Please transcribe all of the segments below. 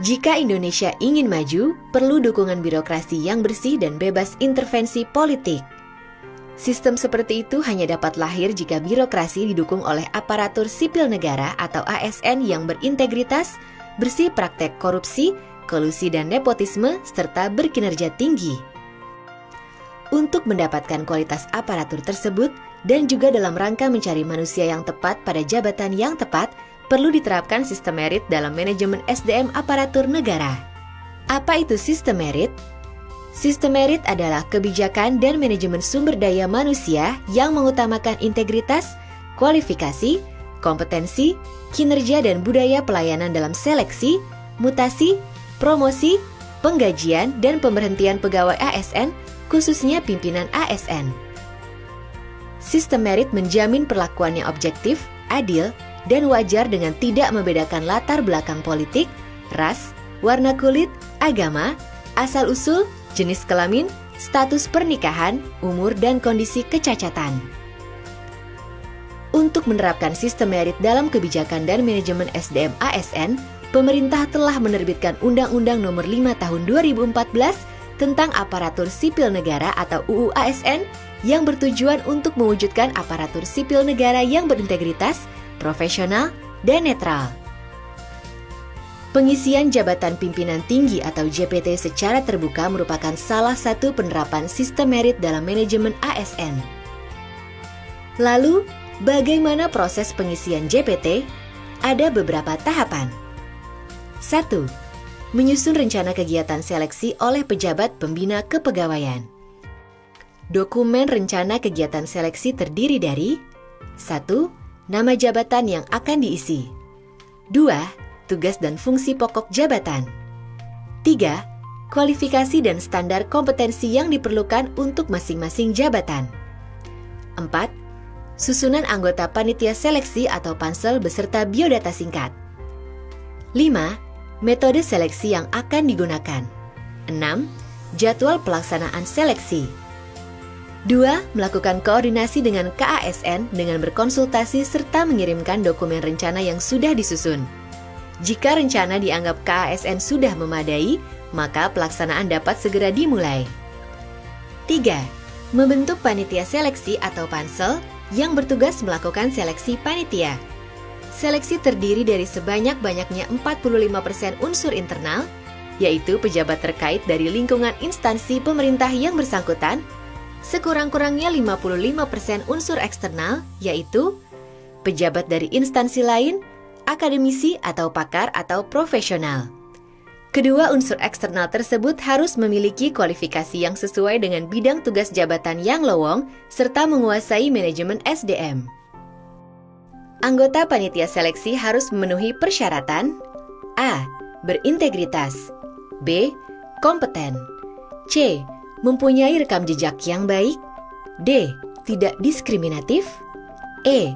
Jika Indonesia ingin maju, perlu dukungan birokrasi yang bersih dan bebas intervensi politik. Sistem seperti itu hanya dapat lahir jika birokrasi didukung oleh aparatur sipil negara atau ASN yang berintegritas, bersih praktek korupsi, kolusi dan nepotisme, serta berkinerja tinggi. Untuk mendapatkan kualitas aparatur tersebut dan juga dalam rangka mencari manusia yang tepat pada jabatan yang tepat, perlu diterapkan sistem merit dalam manajemen SDM aparatur negara. Apa itu sistem merit? Sistem merit adalah kebijakan dan manajemen sumber daya manusia yang mengutamakan integritas, kualifikasi, kompetensi, kinerja dan budaya pelayanan dalam seleksi, mutasi, promosi, penggajian, dan pemberhentian pegawai ASN, khususnya pimpinan ASN. Sistem merit menjamin perlakuan yang objektif, adil, dan wajar dengan tidak membedakan latar belakang politik, ras, warna kulit, agama, asal-usul, jenis kelamin, status pernikahan, umur, dan kondisi kecacatan. Untuk menerapkan sistem merit dalam kebijakan dan manajemen SDM ASN, pemerintah telah menerbitkan Undang-Undang Nomor 5 Tahun 2014 tentang Aparatur Sipil Negara atau UU ASN yang bertujuan untuk mewujudkan aparatur sipil negara yang berintegritas, profesional, dan netral. Pengisian jabatan pimpinan tinggi atau JPT secara terbuka merupakan salah satu penerapan sistem merit dalam manajemen ASN. Lalu, bagaimana proses pengisian JPT? Ada beberapa tahapan. 1. Menyusun rencana kegiatan seleksi oleh pejabat pembina kepegawaian. Dokumen rencana kegiatan seleksi terdiri dari 1. Nama jabatan yang akan diisi. 2. Tugas dan fungsi pokok jabatan. 3. Kualifikasi dan standar kompetensi yang diperlukan untuk masing-masing jabatan. 4. Susunan anggota panitia seleksi atau pansel beserta biodata singkat. 5. Metode seleksi yang akan digunakan. 6. Jadwal pelaksanaan seleksi. 2. Melakukan koordinasi dengan KASN dengan berkonsultasi serta mengirimkan dokumen rencana yang sudah disusun. Jika rencana dianggap KASN sudah memadai, maka pelaksanaan dapat segera dimulai. 3. Membentuk panitia seleksi atau pansel yang bertugas melakukan seleksi panitia. Seleksi terdiri dari sebanyak-banyaknya 45% unsur internal, yaitu pejabat terkait dari lingkungan instansi pemerintah yang bersangkutan, sekurang-kurangnya 55% unsur eksternal, yaitu pejabat dari instansi lain, akademisi atau pakar atau profesional. Kedua unsur eksternal tersebut harus memiliki kualifikasi yang sesuai dengan bidang tugas jabatan yang lowong, serta menguasai manajemen SDM. Anggota panitia seleksi harus memenuhi persyaratan: A. Berintegritas, B. Kompeten, C. Mempunyai rekam jejak yang baik, D. Tidak diskriminatif, E.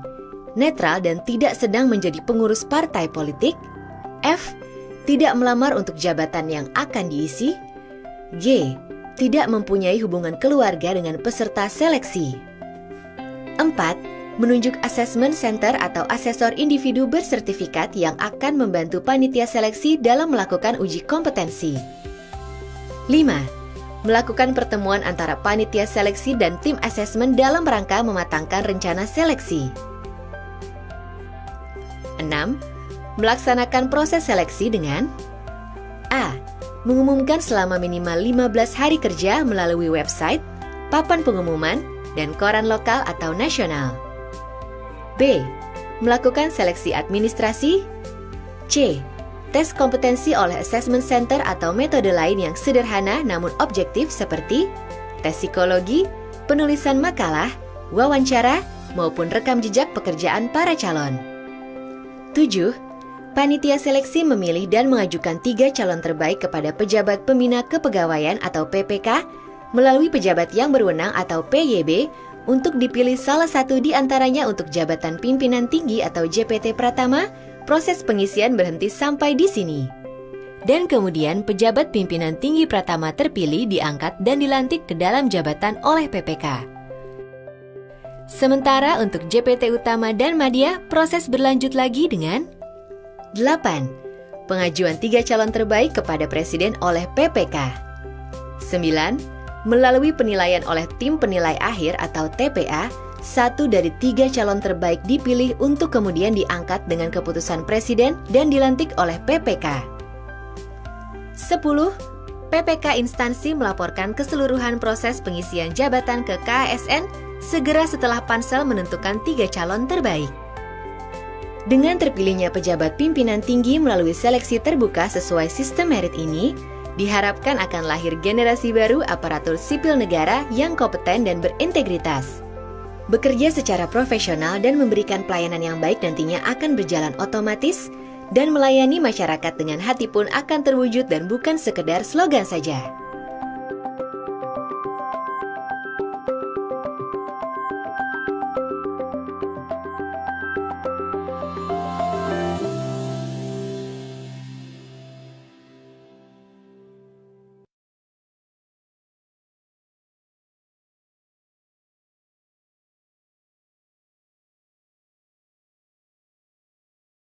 Netral dan tidak sedang menjadi pengurus partai politik, F. Tidak melamar untuk jabatan yang akan diisi, G. Tidak mempunyai hubungan keluarga dengan peserta seleksi. 4. Menunjuk assessment center atau asesor individu bersertifikat yang akan membantu panitia seleksi dalam melakukan uji kompetensi. 5. Melakukan pertemuan antara panitia seleksi dan tim asesmen dalam rangka mematangkan rencana seleksi. 6. Melaksanakan proses seleksi dengan A. Mengumumkan selama minimal 15 hari kerja melalui website, papan pengumuman, dan koran lokal atau nasional. B. Melakukan seleksi administrasi. C. Tes kompetensi oleh assessment center atau metode lain yang sederhana namun objektif seperti tes psikologi, penulisan makalah, wawancara, maupun rekam jejak pekerjaan para calon. 7. Panitia seleksi memilih dan mengajukan 3 calon terbaik kepada pejabat pembina kepegawaian atau PPK melalui pejabat yang berwenang atau PYB untuk dipilih salah satu di antaranya untuk jabatan pimpinan tinggi atau JPT Pratama. Proses pengisian berhenti sampai di sini. Dan kemudian pejabat pimpinan tinggi Pratama terpilih diangkat dan dilantik ke dalam jabatan oleh PPK. Sementara untuk JPT Utama dan Madya, proses berlanjut lagi dengan 8. Pengajuan 3 calon terbaik kepada Presiden oleh PPK. 9. Melalui penilaian oleh Tim Penilai Akhir atau TPA, 1 dari 3 calon terbaik dipilih untuk kemudian diangkat dengan keputusan Presiden dan dilantik oleh PPK. 10. PPK instansi melaporkan keseluruhan proses pengisian jabatan ke KASN segera setelah pansel menentukan 3 calon terbaik. Dengan terpilihnya pejabat pimpinan tinggi melalui seleksi terbuka sesuai sistem merit ini, diharapkan akan lahir generasi baru aparatur sipil negara yang kompeten dan berintegritas. Bekerja secara profesional dan memberikan pelayanan yang baik nantinya akan berjalan otomatis, dan melayani masyarakat dengan hati pun akan terwujud dan bukan sekedar slogan saja.